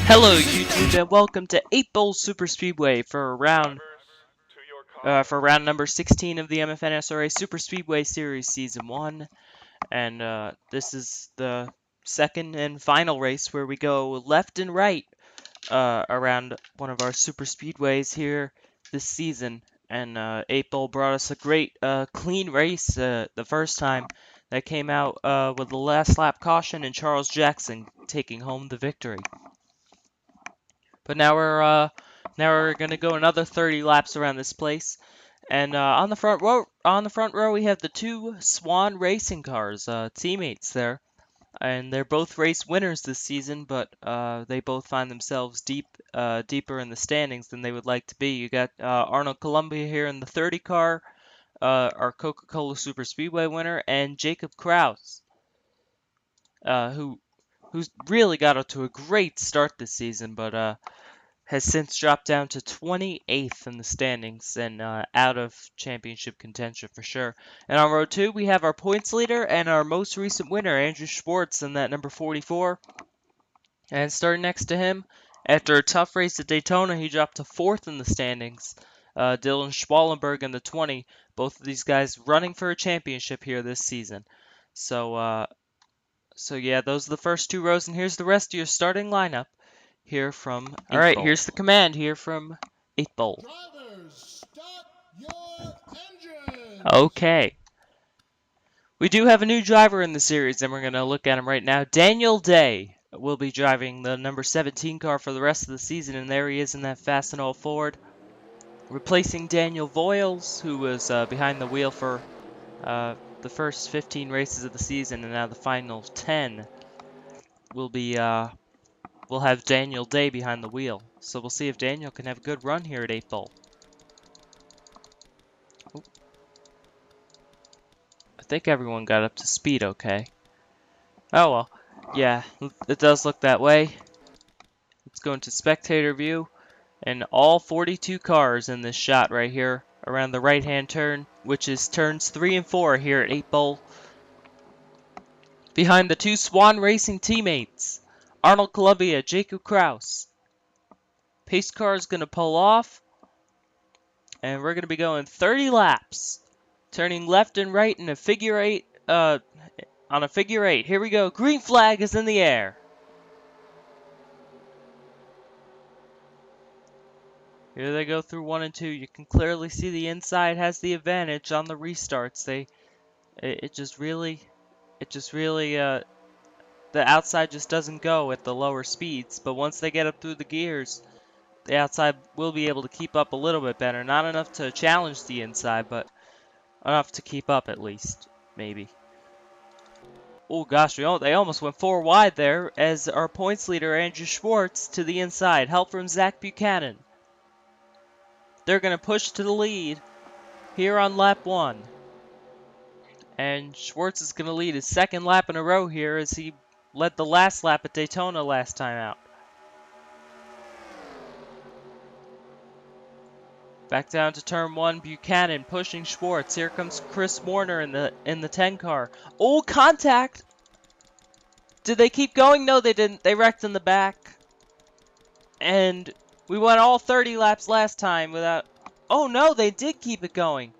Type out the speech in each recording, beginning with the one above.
Hello YouTube and welcome to 8 Bowl Superspeedway for round number 16 of the MFNSRA Superspeedway Series Season 1. And this is the second and final race where we go left and right around one of our Superspeedways here this season. And 8 Bowl brought us a great clean race the first time that came out with the last lap caution and Charles Jackson taking home the victory. But now we're gonna go another 30 laps around this place, and on the front row we have the two Swan Racing cars, teammates there, and they're both race winners this season, but they both find themselves deeper in the standings than they would like to be. You got Arnold Columbia here in the 30 car, our Coca-Cola Super Speedway winner, and Jacob Kraus, who's really got up to a great start this season, but has since dropped down to 28th in the standings and out of championship contention for sure. And on row 2, we have our points leader and our most recent winner, Andrew Schwartz, in that number 44. And starting next to him, after a tough race at Daytona, he dropped to 4th in the standings. Dylan Schwallenberg in the 20. Both of these guys running for a championship here this season. So yeah, those are the first two rows, and here's the rest of your starting lineup. Here from Alright, here's the command here from 8 Bowl. Drivers, start your engines. Okay. We do have a new driver in the series, and we're going to look at him right now. Daniel Day will be driving the number 17 car for the rest of the season, and there he is in that Fastenal Ford. Replacing Daniel Voiles, who was behind the wheel for the first 15 races of the season, and now the final 10 will be we'll have Daniel Day behind the wheel. So we'll see if Daniel can have a good run here at 8 Bowl. I think everyone got up to speed okay. Oh well, yeah, it does look that way. Let's go into spectator view, and all 42 cars in this shot right here around the right-hand turn, which is turns 3 and 4 here at 8 Bowl. Behind the two Swan Racing teammates, Arnold Columbia, Jacob Kraus. Pace car is going to pull off, and we're going to be going 30 laps, turning left and right in a figure 8, on a figure 8. Here we go. Green flag is in the air. Here they go through 1 and 2. You can clearly see the inside has the advantage on the restarts. It just really, the outside just doesn't go at the lower speeds. But once they get up through the gears, the outside will be able to keep up a little bit better. Not enough to challenge the inside, but enough to keep up at least, maybe. Oh gosh, they almost went 4 wide there as our points leader, Andrew Schwartz, to the inside. Help from Zach Buchanan. They're going to push to the lead here on lap 1. And Schwartz is going to lead his second lap in a row here as he led the last lap at Daytona last time out. Back down to turn 1, Buchanan pushing Schwartz. Here comes Chris Warner in the 10 car. Oh, contact! Did they keep going? No, they didn't. They wrecked in the back. And we went all 30 laps last time without... Oh no, they did keep it going.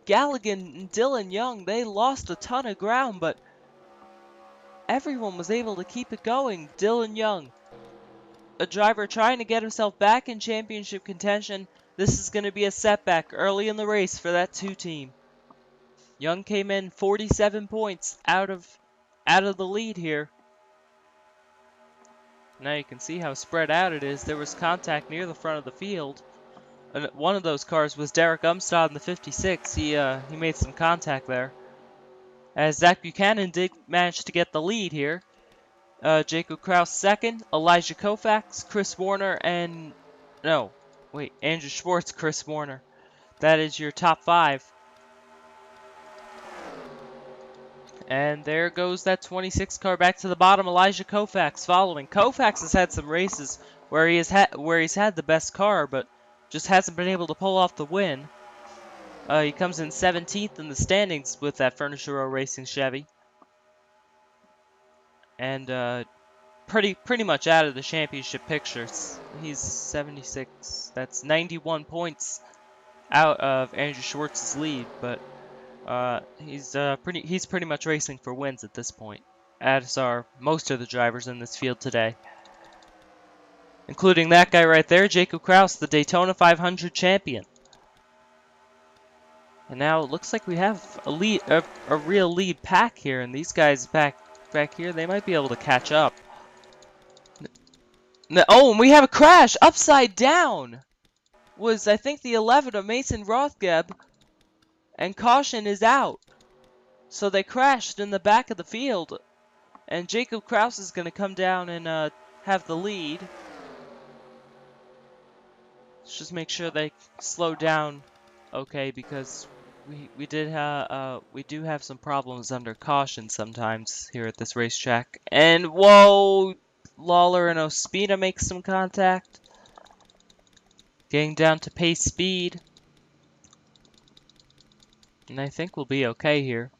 Galligan and Dylan Young, they lost a ton of ground, but everyone was able to keep it going. Dylan Young, a driver trying to get himself back in championship contention. This is going to be a setback early in the race for that 2 team. Young came in 47 points out of the lead here. Now you can see how spread out it is. There was contact near the front of the field. And one of those cars was Derek Umstad in the 56. He made some contact there. As Zach Buchanan did manage to get the lead here. Jacob Kraus second, Elijah Koufax, Chris Warner, and... No, wait, Andrew Schwartz, Chris Warner. That is your top 5. And there goes that 26 car back to the bottom. Elijah Koufax following. Koufax has had some races where he's had the best car, but just hasn't been able to pull off the win. He comes in 17th in the standings with that Furniture Row Racing Chevy. And pretty much out of the championship pictures. He's 76. That's 91 points out of Andrew Schwartz's lead, but he's pretty much racing for wins at this point, as are most of the drivers in this field today, including that guy right there, Jacob Kraus, the Daytona 500 champion. And now it looks like we have a real lead pack here, and these guys back here, they might be able to catch up. Oh, and we have a crash upside down. Was I think the 11 of Mason Rothgeb, and caution is out. So they crashed in the back of the field, and Jacob Kraus is going to come down and have the lead. Let's just make sure they slow down, okay, because we do have some problems under caution sometimes here at this racetrack. And whoa, Lawler and Ospina make some contact, getting down to pace speed, and I think we'll be okay here.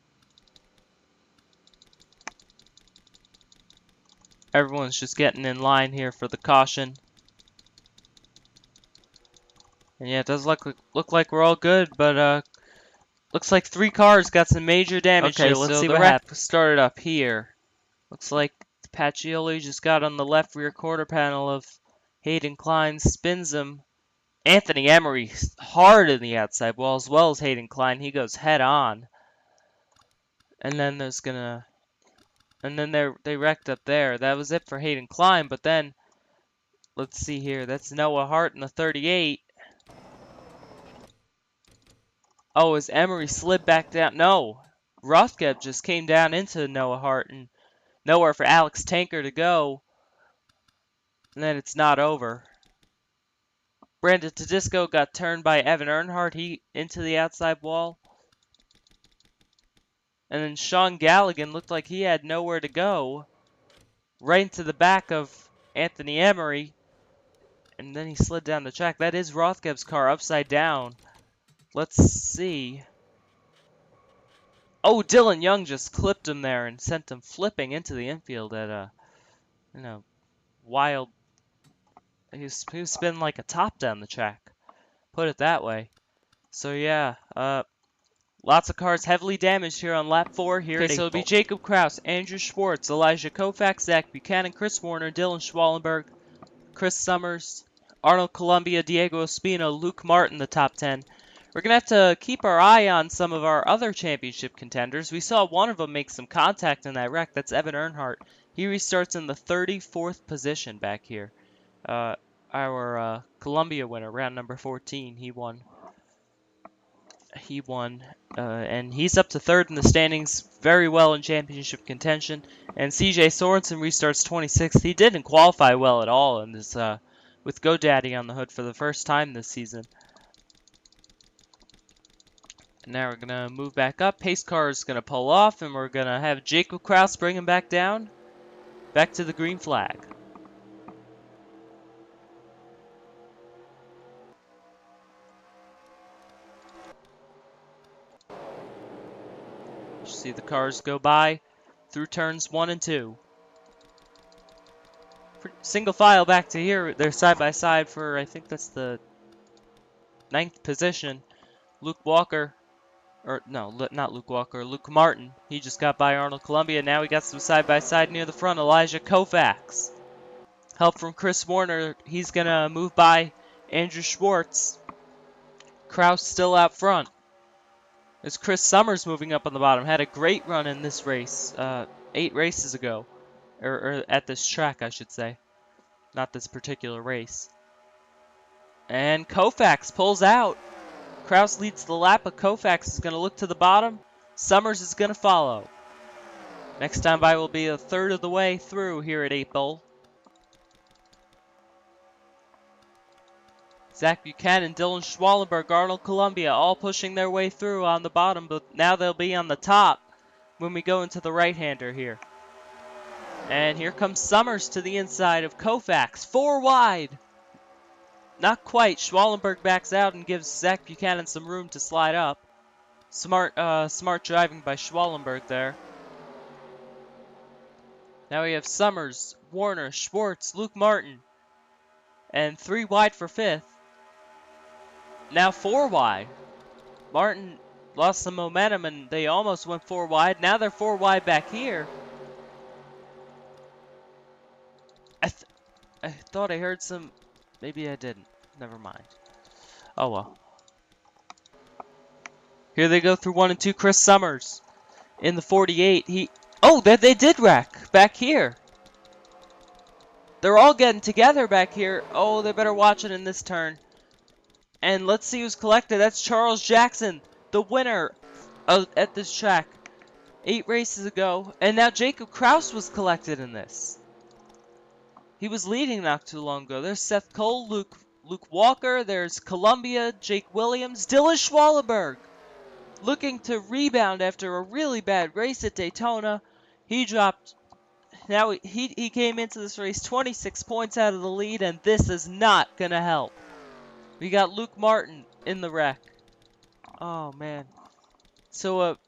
Everyone's just getting in line here for the caution. And yeah, it does look like we're all good, but looks like 3 cars got some major damage. Okay, let's see what happens. Started up here. Looks like Pacioli just got on the left rear quarter panel of Hayden Klein, spins him. Anthony Emery hard in the outside wall, as well as Hayden Klein. He goes head on. And then they wrecked up there. That was it for Hayden Klein, but then let's see here. That's Noah Hart in the 38. Oh, as Emery slid back down. No, Rothgeb just came down into Noah Hart, and nowhere for Alex Tanker to go. And then it's not over. Brandon Tedisco got turned by Evan Earnhardt. He into the outside wall. And then Sean Galligan looked like he had nowhere to go. Right into the back of Anthony Emery. And then he slid down the track. That is Rothgeb's car upside down. Let's see. Oh, Dylan Young just clipped him there and sent him flipping into the infield at a, wild. He was spinning like a top down the track. Put it that way. So yeah, lots of cars heavily damaged here on lap 4 here. Okay, so it'll be Jacob Kraus, Andrew Schwartz, Elijah Koufax, Zach Buchanan, Chris Warner, Dylan Schwallenberg, Chris Summers, Arnold Columbia, Diego Ospina, Luke Martin, the top 10. We're going to have to keep our eye on some of our other championship contenders. We saw one of them make some contact in that wreck. That's Evan Earnhardt. He restarts in the 34th position back here. Our Columbia winner, round number 14, he won. And he's up to 3rd in the standings, very well in championship contention. And CJ Sorensen restarts 26th. He didn't qualify well at all in this, with GoDaddy on the hood for the first time this season. Now we're going to move back up. Pace car is going to pull off, and we're going to have Jacob Kraus bring him back down. Back to the green flag. You see the cars go by through turns 1 and 2. Single file back to here. They're side by side for, I think that's the 9th position. Luke Walker. Or, no, not Luke Walker, Luke Martin. He just got by Arnold Columbia. Now we got some side-by-side near the front. Elijah Koufax. Help from Chris Warner. He's going to move by Andrew Schwartz. Kraus still out front. There's Chris Summers moving up on the bottom. Had a great run in this race 8 races ago. Or at this track, I should say. Not this particular race. And Koufax pulls out. Kraus leads the lap, but Koufax is going to look to the bottom. Summers is going to follow. Next time by will be a 1/3 of the way through here at 8 Bowl. Zach Buchanan, Dylan Schwallenberg, Arnold Columbia all pushing their way through on the bottom, but now they'll be on the top when we go into the right-hander here. And here comes Summers to the inside of Koufax. 4 wide. Not quite. Schwallenberg backs out and gives Zach Buchanan some room to slide up. Smart driving by Schwallenberg there. Now we have Summers, Warner, Schwartz, Luke Martin, and 3 wide for 5th. Now 4 wide. Martin lost some momentum and they almost went 4 wide. Now they're 4 wide back here. I thought I heard some. Maybe I didn't. Never mind. Oh well. Here they go through 1 and 2. Chris Summers in the 48. Oh, they did wreck back here. They're all getting together back here. Oh, they better watch it in this turn. And let's see who's collected. That's Charles Jackson, the winner at this track 8 races ago. And now Jacob Kraus was collected in this. He was leading not too long ago. There's Seth Cole, Luke Walker. There's Columbia, Jake Williams, Dylan Schwallenberg. Looking to rebound after a really bad race at Daytona. He dropped. Now he came into this race 26 points out of the lead, and this is not going to help. We got Luke Martin in the wreck. Oh, man. So a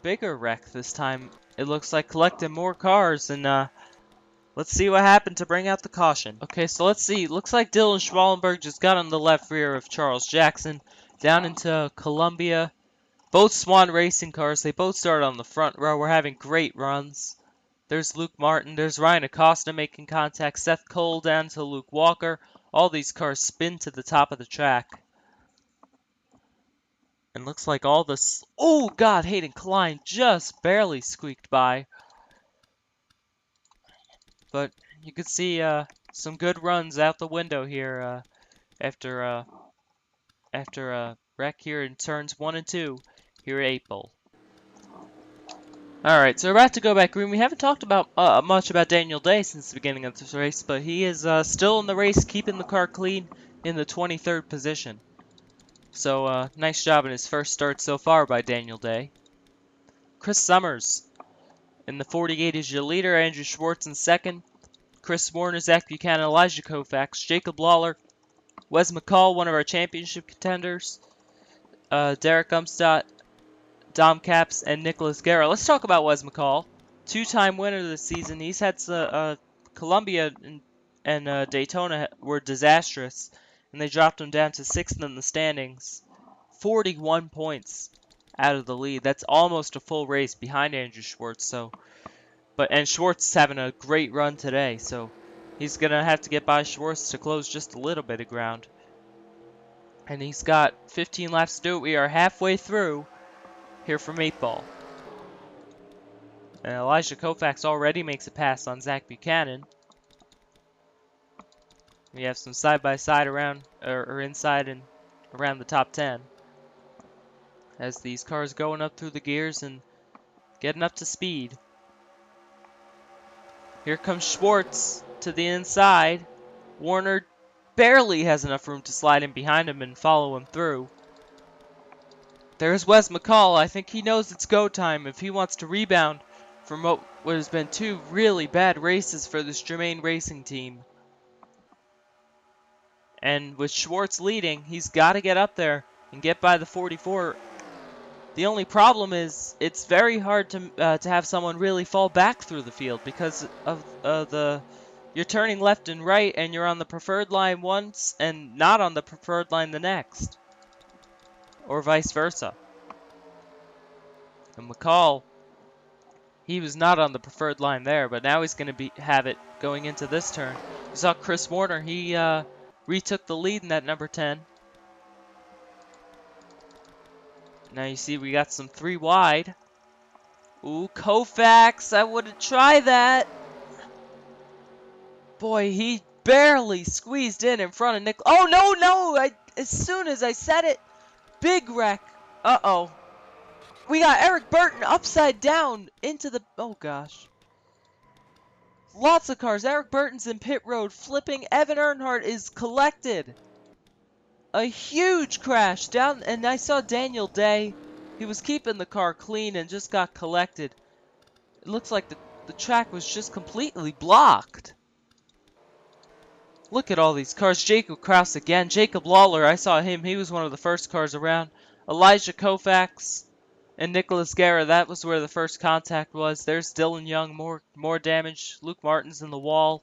bigger wreck this time. It looks like collecting more cars, and let's see what happened to bring out the caution. Okay, so let's see. Looks like Dylan Schwallenberg just got on the left rear of Charles Jackson down into Columbia. Both Swan Racing cars. They both started on the front row. We're having great runs. There's Luke Martin. There's Ryan Acosta making contact. Seth Cole down to Luke Walker. All these cars spin to the top of the track. And looks like all this... Oh, God, Hayden Klein just barely squeaked by. But you can see some good runs out the window here after a wreck here in turns 1 and 2 here at 8 Bowl. Alright, so we're about to go back green. We haven't talked about much about Daniel Day since the beginning of this race, but he is still in the race, keeping the car clean in the 23rd position. So, nice job in his first start so far by Daniel Day. Chris Summers in the 48 is your leader. Andrew Schwartz in second. Chris Warner, Zach Buchanan, Elijah Koufax, Jacob Lawler, Wes McCall, one of our championship contenders, Derek Umstadt, Dom Capps, and Nicholas Guerra. Let's talk about Wes McCall. 2-time winner this season. He's had Columbia and Daytona were disastrous, and they dropped him down to 6th in the standings. 41 points out of the lead. That's almost a full race behind Andrew Schwartz. And Schwartz is having a great run today, so he's going to have to get by Schwartz to close just a little bit of ground. And he's got 15 laps to do it. We are halfway through here from 8 Ball. And Elijah Koufax already makes a pass on Zach Buchanan. We have some side-by-side around, or inside and around the top 10. As these cars going up through the gears and getting up to speed. Here comes Schwartz to the inside. Warner barely has enough room to slide in behind him and follow him through. There's Wes McCall. I think he knows it's go time if he wants to rebound from what has been 2 really bad races for this Germain Racing team. And with Schwartz leading, he's got to get up there and get by the 44. The only problem is it's very hard to have someone really fall back through the field because of you're turning left and right and you're on the preferred line once and not on the preferred line the next. Or vice versa. And McCall, he was not on the preferred line there, but now he's going to have it going into this turn. You saw Chris Warner, he retook the lead in that number 10. Now you see we got some 3 wide. Ooh, Koufax, I wouldn't try that. Boy, he barely squeezed in front of Nick. Oh, no, as soon as I said it, big wreck. Uh-oh. We got Eric Burton upside down into the... Oh, gosh. Lots of cars. Eric Burton's in pit road flipping. Evan Earnhardt is collected. A huge crash down, and I saw Daniel Day. He was keeping the car clean and just got collected. It looks like the track was just completely blocked. Look at all these cars. Jacob Kraus again. Jacob Lawler, I saw him. He was one of the first cars around. Elijah Koufax. And Nicholas Guerra, that was where the first contact was. There's Dylan Young, more damage. Luke Martin's in the wall.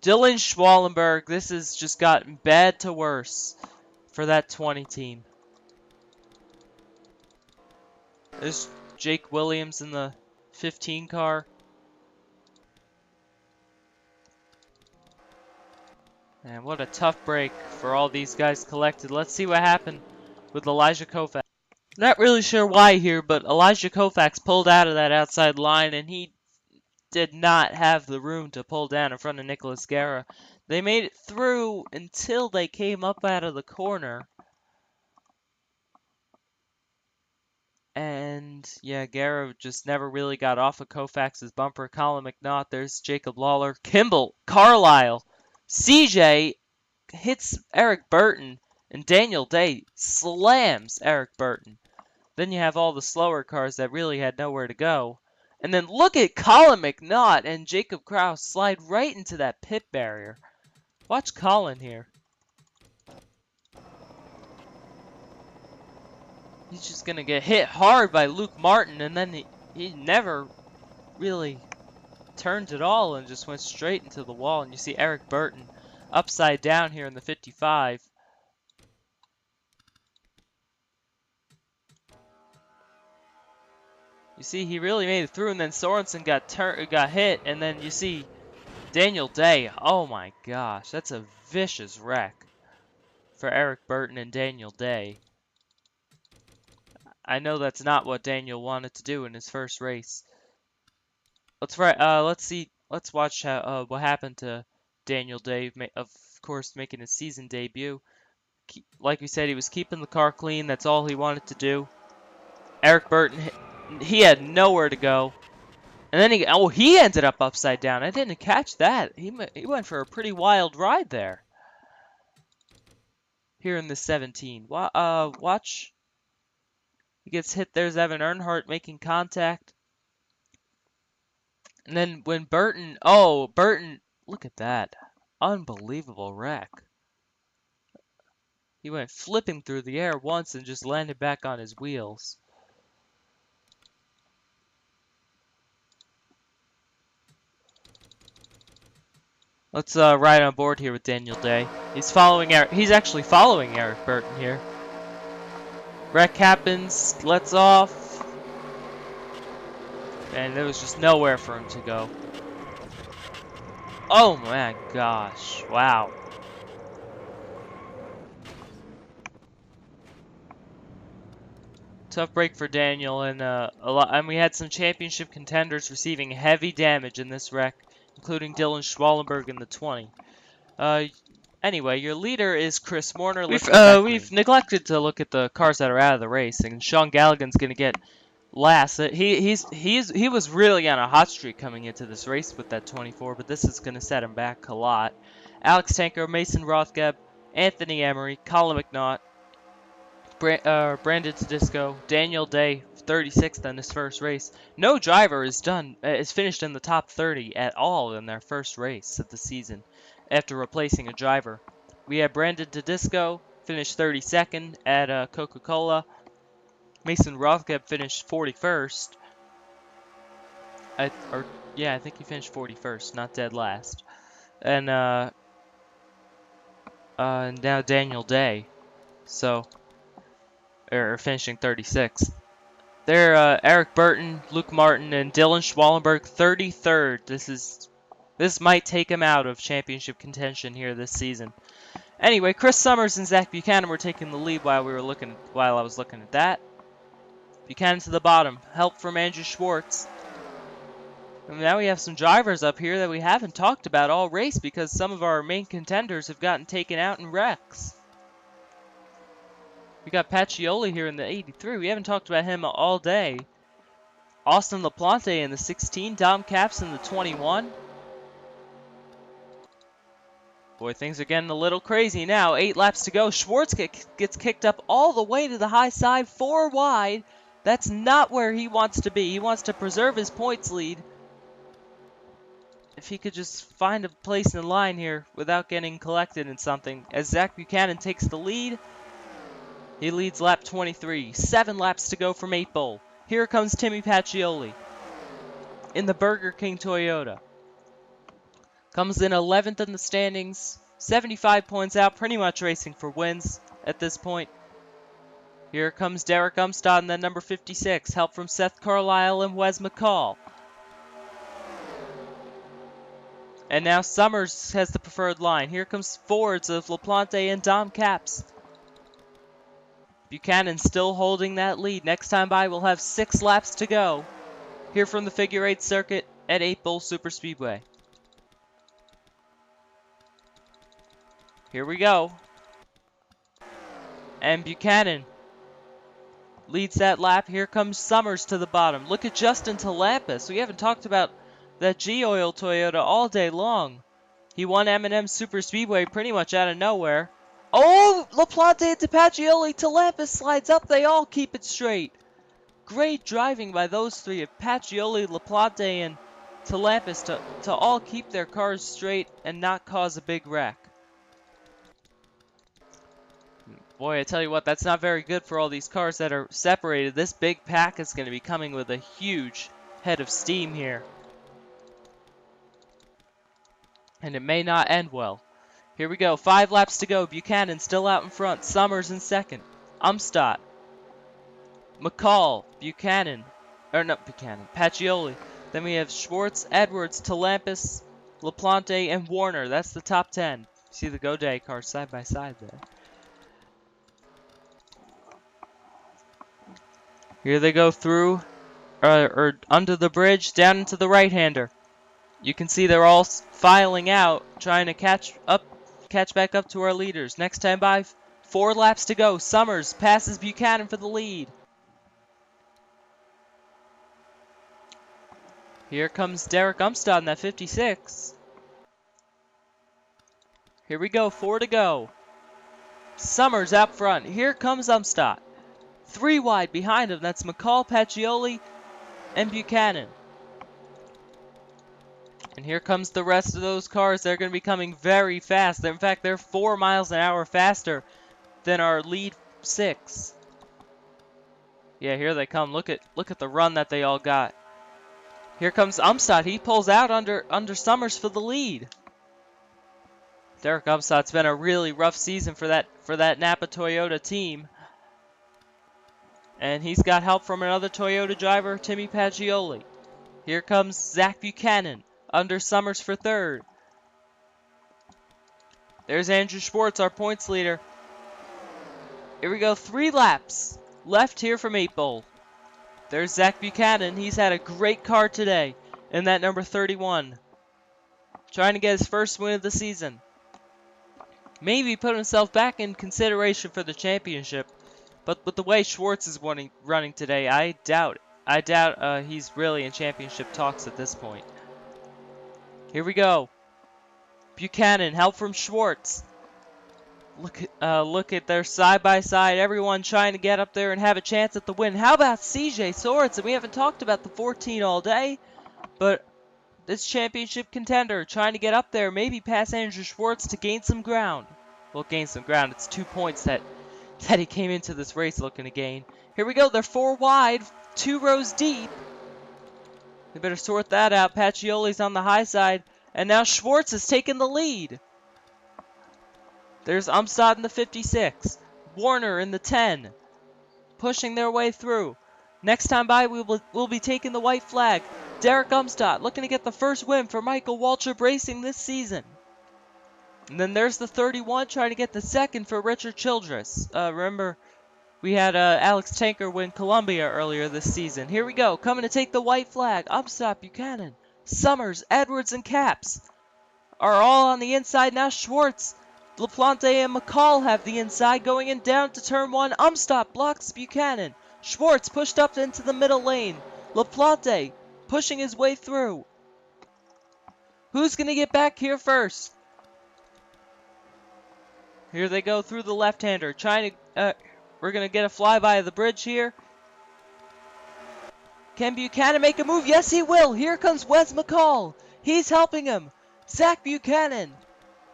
Dylan Schwallenberg, this has just gotten bad to worse for that 20 team. There's Jake Williams in the 15 car. And what a tough break for all these guys collected. Let's see what happened with Elijah Koufax. Not really sure why here, but Elijah Koufax pulled out of that outside line, and he did not have the room to pull down in front of Nicholas Guerra. They made it through until they came up out of the corner. And yeah, Guerra just never really got off of Koufax's bumper. Colin McNaught, there's Jacob Lawler. Kimball, Carlisle, CJ hits Eric Burton, and Daniel Day slams Eric Burton. Then you have all the slower cars that really had nowhere to go. And then look at Colin McNaught and Jacob Kraus slide right into that pit barrier. Watch Colin here. He's just going to get hit hard by Luke Martin, and then he never really turned at all and just went straight into the wall. And you see Eric Burton upside down here in the 55. You see, he really made it through, and then Sorensen got hit, and then you see Daniel Day. Oh my gosh, that's a vicious wreck for Eric Burton and Daniel Day. I know that's not what Daniel wanted to do in his first race. Let's watch what happened to Daniel Day. Of course, making his season debut. Like we said, he was keeping the car clean. That's all he wanted to do. Eric Burton, he had nowhere to go. And then he ended up upside down. I didn't catch that. He went for a pretty wild ride there. Here in the 17. Watch. He gets hit. There's Evan Earnhardt making contact. And then when Burton, look at that. Unbelievable wreck. He went flipping through the air once and just landed back on his wheels. Let's ride on board here with Daniel Day. He's actually following Eric Burton here. Wreck happens, lets off, and there was just nowhere for him to go. Oh my gosh, wow. Tough break for Daniel, and we had some championship contenders receiving heavy damage in this wreck, including Dylan Schwallenberg in the 20. Anyway, your leader is Chris Warner. We've neglected to look at the cars that are out of the race, and Sean Galligan's going to get last. He was really on a hot streak coming into this race with that 24, but this is going to set him back a lot. Alex Tanker, Mason Rothgeb, Anthony Emery, Colin McNaught, Brandon Tedisco, Daniel Day, 36th in his first race. No driver is finished in the top 30 at all in their first race of the season after replacing a driver. We have Brandon Tedisco finished 32nd at Coca-Cola. Mason Rothgeb finished 41st. I think he finished 41st, not dead last. And now Daniel Day, finishing 36th. They're Eric Burton, Luke Martin, and Dylan Schwallenberg 33rd. This might take him out of championship contention here this season. Anyway, Chris Summers and Zach Buchanan were taking the lead while I was looking at that. Buchanan to the bottom, help from Andrew Schwartz. And now we have some drivers up here that we haven't talked about all race because some of our main contenders have gotten taken out in wrecks. We got Pacioli here in the 83. We haven't talked about him all day. Austin LaPlante in the 16. Dom Capps in the 21. Boy, things are getting a little crazy now. 8 laps to go. Schwartz gets kicked up all the way to the high side, 4 wide. That's not where he wants to be. He wants to preserve his points lead. If he could just find a place in line here without getting collected in something. As Zach Buchanan takes the lead. He leads lap 23. 7 laps to go from 8 Bull. Here comes Timmy Pacioli in the Burger King Toyota. Comes in 11th in the standings. 75 points out, pretty much racing for wins at this point. Here comes Derek Umstad in the number 56. Help from Seth Carlisle and Wes McCall. And now Summers has the preferred line. Here comes Fords of LaPlante and Dom Capps. Buchanan still holding that lead. Next time by, we'll have 6 laps to go. Here from the Figure 8 circuit at 8 Bull Superspeedway. Here we go. And Buchanan leads that lap. Here comes Summers to the bottom. Look at Justin Talampis. We haven't talked about that G-Oil Toyota all day long. He won M&M Superspeedway pretty much out of nowhere. Oh, LaPlante to Pacioli. Talampis slides up. They all keep it straight. Great driving by those three of Pacioli, LaPlante, and Talampis to all keep their cars straight and not cause a big wreck. Boy, I tell you what, that's not very good for all these cars that are separated. This big pack is going to be coming with a huge head of steam here. And it may not end well. Here we go, 5 laps to go. Buchanan still out in front. Summers in second. Umstadt. McCall. Buchanan. Or not Buchanan. Pacioli. Then we have Schwartz, Edwards, Talampis, LaPlante, and Warner. That's the top 10. See the Goday cars side by side there. Here they go through, or under the bridge, down into the right-hander. You can see they're all filing out, trying to catch back up to our leaders. Next time by, 4 laps to go. Summers passes Buchanan for the lead. Here comes Derek Umstad in that 56. Here we go, 4 to go. Summers out front. Here comes Umstad. 3 wide behind him. That's McCall, Pacioli, and Buchanan. And here comes the rest of those cars. They're going to be coming very fast. In fact, they're 4 miles an hour faster than our lead 6. Yeah, here they come. Look at the run that they all got. Here comes Umstad. He pulls out under Summers for the lead. Derek Umstad's been a really rough season for that Napa Toyota team. And he's got help from another Toyota driver, Timmy Pacioli. Here comes Zach Buchanan under Summers for 3rd. There's Andrew Schwartz, our points leader. Here we go, 3 laps left here from 8 Bull. There's Zach Buchanan. He's had a great car today in that number 31. Trying to get his first win of the season. Maybe put himself back in consideration for the championship. But with the way Schwartz is running today, I doubt he's really in championship talks at this point. Here we go. Buchanan, help from Schwartz. Look at their side by side. Everyone trying to get up there and have a chance at the win. How about CJ Sorensen? We haven't talked about the 14 all day, but this championship contender trying to get up there, maybe pass Andrew Schwartz to gain some ground. Well, gain some ground. It's 2 points that he came into this race looking to gain. Here we go. They're 4 wide, 2 rows deep. They better sort that out. Pacioli's on the high side, and now Schwartz has taken the lead. There's Umstad in the 56. Warner in the 10. Pushing their way through. Next time by, we'll be taking the white flag. Derek Umstad looking to get the first win for Michael Waltrip Racing this season. And then there's the 31 trying to get the second for Richard Childress. Remember, we had Alex Tanker win Columbia earlier this season. Here we go. Coming to take the white flag. Umstad, Buchanan, Summers, Edwards, and Capps are all on the inside. Now Schwartz, LaPlante, and McCall have the inside going in down to turn 1. Umstad blocks Buchanan. Schwartz pushed up into the middle lane. LaPlante pushing his way through. Who's going to get back here first? Here they go through the left-hander. We're going to get a flyby of the bridge here. Can Buchanan make a move? Yes, he will. Here comes Wes McCall. He's helping him. Zach Buchanan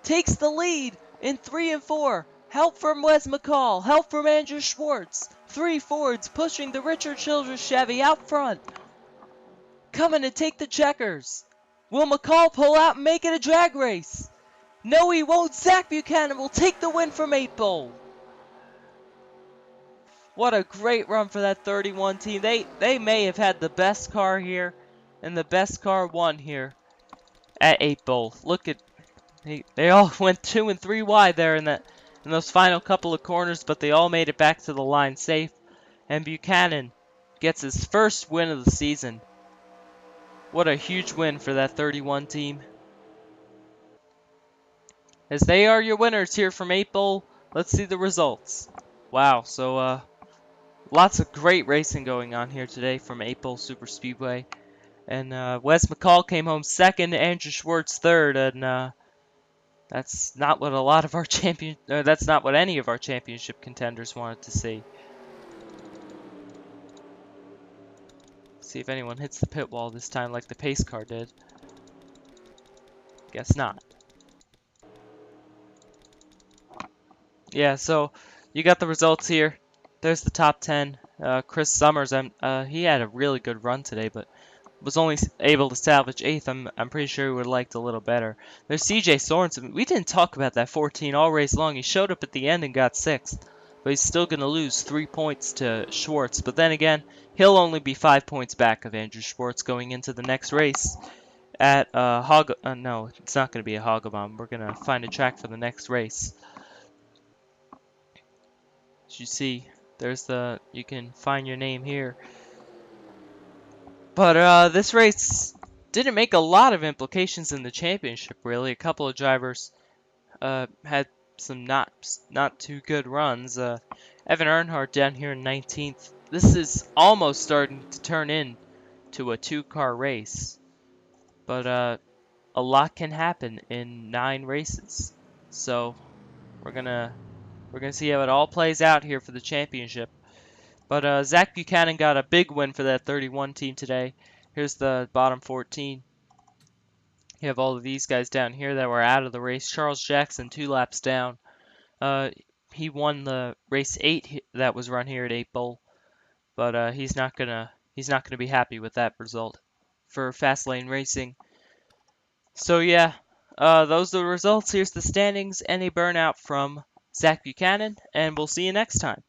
takes the lead in 3 and 4. Help from Wes McCall. Help from Andrew Schwartz. 3 Fords pushing the Richard Childress Chevy out front. Coming to take the checkers. Will McCall pull out and make it a drag race? No, he won't. Zach Buchanan will take the win from 8 Bowl. What a great run for that 31 team. They may have had the best car here, and the best car won here at 8 Bowl. Look at, they all went 2 and 3 wide there in those final couple of corners, but they all made it back to the line safe. And Buchanan gets his first win of the season. What a huge win for that 31 team. As they are your winners here from 8 Bowl, let's see the results. Wow, so lots of great racing going on here today from 8 Bowl Superspeedway. And Wes McCall came home second, Andrew Schwartz third, and that's not what that's not what any of our championship contenders wanted to see. See if anyone hits the pit wall this time like the pace car did. Guess not. Yeah, so you got the results here. There's the top 10. Chris Summers, he had a really good run today, but was only able to salvage 8th. I'm pretty sure he would have liked a little better. There's CJ Sorensen. We didn't talk about that 14 all race long. He showed up at the end and got 6th, but he's still going to lose 3 points to Schwartz. But then again, he'll only be 5 points back of Andrew Schwartz going into the next race at no, it's not going to be a Hogabomb. We're going to find a track for the next race. As you see, you can find your name here. But this race didn't make a lot of implications in the championship, really. A couple of drivers had some not too good runs. Evan Earnhardt down here in 19th. This is almost starting to turn into a 2-car race. But a lot can happen in 9 races. So we're gonna see how it all plays out here for the championship. But Zach Buchanan got a big win for that 31 team today. Here's the bottom 14. You have all of these guys down here that were out of the race. Charles Jackson, 2 laps down. He won the race 8 that was run here at 8 Bowl, but he's not gonna be happy with that result for Fastlane Racing. So yeah, those are the results. Here's the standings and a burnout from Zach Buchanan, and we'll see you next time.